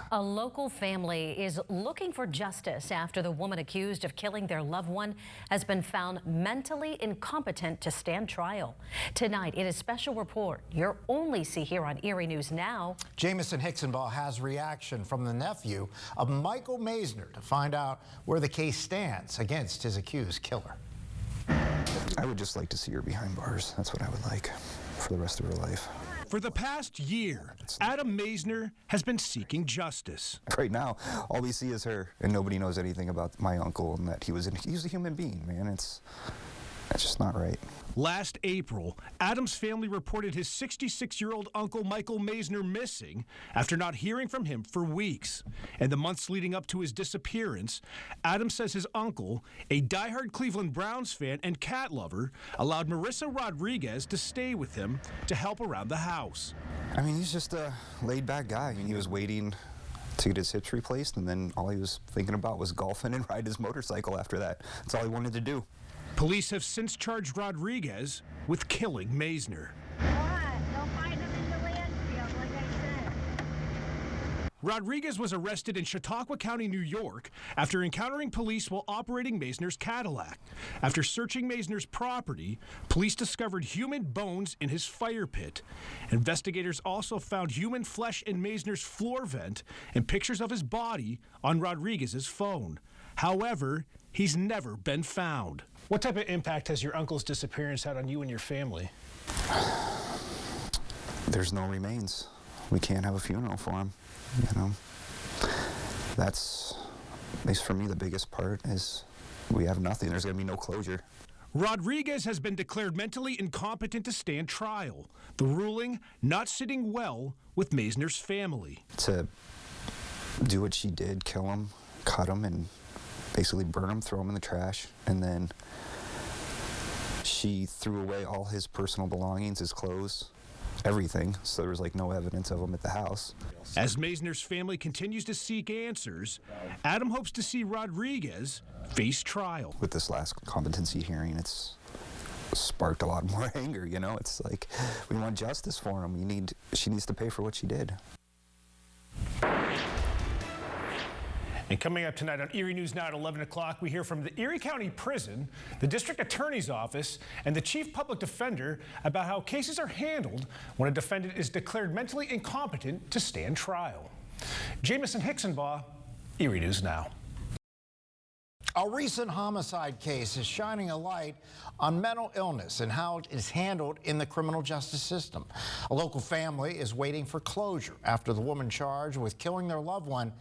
A local family is looking for justice after the woman accused of killing their loved one has been found mentally incompetent to stand trial. Tonight, in a special report you'll only see here on Erie News Now. Jamison Hixenbaugh has reaction from the nephew of Michael Maisner to find out where the case stands against his accused killer. I would just like to see her behind bars. That's what I would like for the rest of her life. For the past year, Adam Maisner has been seeking justice. Right now, all we see is her, and nobody knows anything about my uncle and that he was a human being, man. That's just not right. Last April, Adam's family reported his 66-year-old uncle Michael Maisner missing after not hearing from him for weeks. In the months leading up to his disappearance, Adam says his uncle, a diehard Cleveland Browns fan and cat lover, allowed Marisa Rodriguez to stay with him to help around the house. I mean, he's just a laid-back guy. I mean, he was waiting to get his hips replaced, and then all he was thinking about was golfing and riding his motorcycle after that. That's all he wanted to do. Police have since charged Rodriguez with killing Maisner. They'll find him in the Landfield, like I said. Rodriguez was arrested in Chautauqua County, New York, after encountering police while operating Maisner's Cadillac. After searching Maisner's property, police discovered human bones in his fire pit. Investigators also found human flesh in Maisner's floor vent and pictures of his body on Rodriguez's phone. However, he's never been found. What type of impact has your uncle's disappearance had on you and your family? There's no remains. We can't have a funeral for him, you know. That's, at least for me, the biggest part is we have nothing. There's going to be no closure. Rodriguez has been declared mentally incompetent to stand trial. The ruling not sitting well with Maisner's family. To do what she did, kill him, cut him, and basically burn him, throw him in the trash, and then she threw away all his personal belongings, his clothes, everything, so there was like no evidence of him at the house. As Maisner's family continues to seek answers, Adam hopes to see Rodriguez face trial. With this last competency hearing, it's sparked a lot more anger, you know? It's like, we want justice for him. She needs to pay for what she did. And coming up tonight on Erie News Now at 11 o'clock, we hear from the Erie County Prison, the District Attorney's Office, and the Chief Public Defender about how cases are handled when a defendant is declared mentally incompetent to stand trial. Jamison Hixenbaugh, Erie News Now. A recent homicide case is shining a light on mental illness and how it is handled in the criminal justice system. A local family is waiting for closure after the woman charged with killing their loved one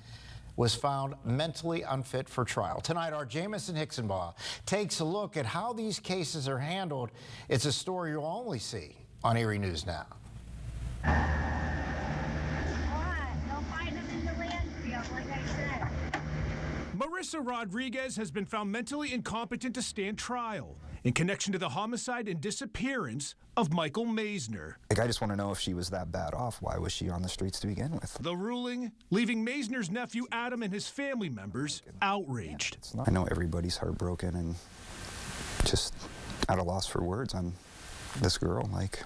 was found mentally unfit for trial. Tonight, our Jamison Hixenbaugh takes a look at how these cases are handled. It's a story you'll only see on Erie News Now. They'll find him in the Landfield, like I said. Marisa Rodriguez has been found mentally incompetent to stand trial in connection to the homicide and disappearance of Michael Maisner. Like, I just want to know if she was that bad off. Why was she on the streets to begin with? The ruling leaving Maisner's nephew Adam and his family members outraged. I know everybody's heartbroken and just at a loss for words on this girl. Like,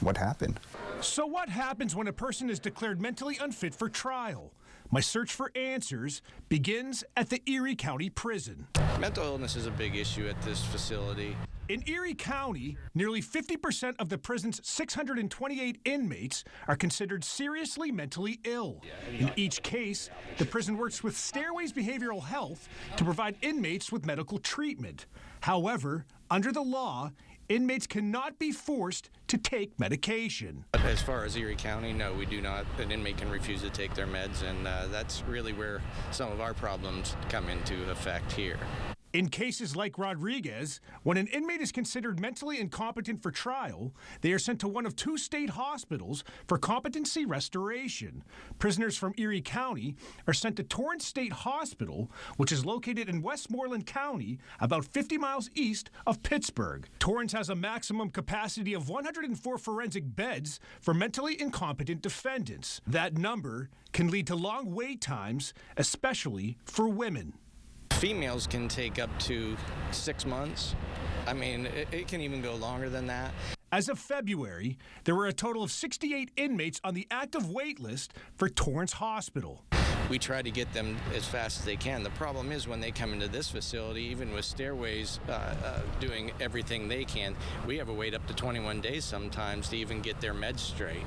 what happened? So what happens when a person is declared mentally unfit for trial? My search for answers begins at the Erie County Prison. Mental illness is a big issue at this facility. In Erie County, nearly 50% of the prison's 628 inmates are considered seriously mentally ill. In each case, the prison works with Stairways Behavioral Health to provide inmates with medical treatment. However, under the law, inmates cannot be forced to take medication. As far as Erie County, no, we do not. An inmate can refuse to take their meds, and that's really where some of our problems come into effect here. In cases like Rodriguez, when an inmate is considered mentally incompetent for trial, they are sent to one of 2 state hospitals for competency restoration. Prisoners from Erie County are sent to Torrance State Hospital, which is located in Westmoreland County, about 50 miles east of Pittsburgh. Torrance has a maximum capacity of 104 forensic beds for mentally incompetent defendants. That number can lead to long wait times, especially for women. Females can take up to 6 months. I mean, it can even go longer than that. As of February, there were a total of 68 inmates on the active wait list for Torrance Hospital. we try to get them as fast as they can. The problem is when they come into this facility, even with stairways doing everything they can, we have a wait up to 21 days sometimes to even get their meds straight.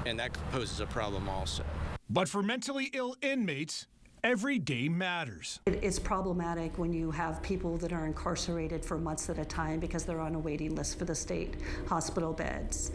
And that poses a problem also. But for mentally ill inmates, every day matters. It's problematic when you have people that are incarcerated for months at a time because they're on a waiting list for the state hospital beds.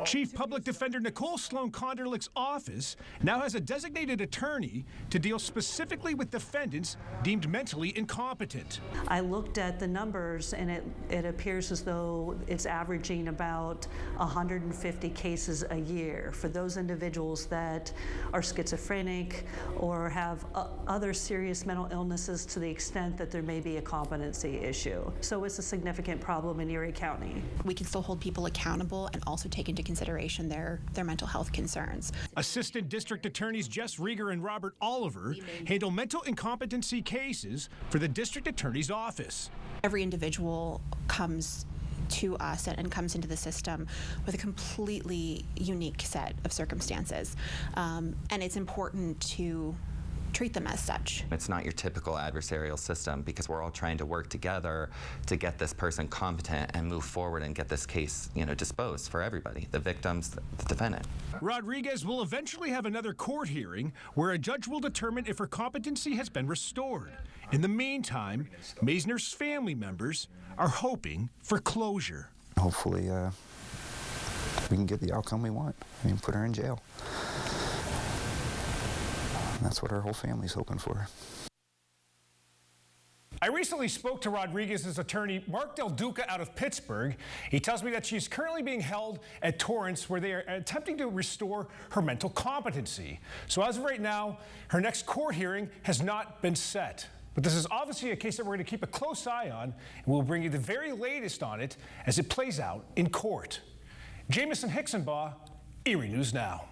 Chief Public Defender Nicole Sloan Konderlich's office now has a designated attorney to deal specifically with defendants deemed mentally incompetent. I looked at the numbers, and it appears as though it's averaging about 150 cases a year for those individuals that are schizophrenic or have other serious mental illnesses to the extent that there may be a competency issue. So it's a significant problem in Erie County. We can still hold people accountable and also take into consideration their mental health concerns. Assistant District Attorneys Jess Rieger and Robert Oliver handle mental incompetency cases for the District Attorney's Office. Every individual comes to us and comes into the system with a completely unique set of circumstances. And it's important to treat them as such. It's not your typical adversarial system because we're all trying to work together to get this person competent and move forward and get this case, disposed for everybody, the victims, the defendant. Rodriguez will eventually have another court hearing where a judge will determine if her competency has been restored. In the meantime, Maisner's family members are hoping for closure. Hopefully, we can get the outcome we want. Put her in jail. That's what our whole family's hoping for. I recently spoke to Rodriguez's attorney, Mark Del Duca, out of Pittsburgh. He tells me that she's currently being held at Torrance, where they are attempting to restore her mental competency. So as of right now, her next court hearing has not been set. But this is obviously a case that we're going to keep a close eye on, and we'll bring you the very latest on it as it plays out in court. Jamison Hixenbaugh, Erie News Now.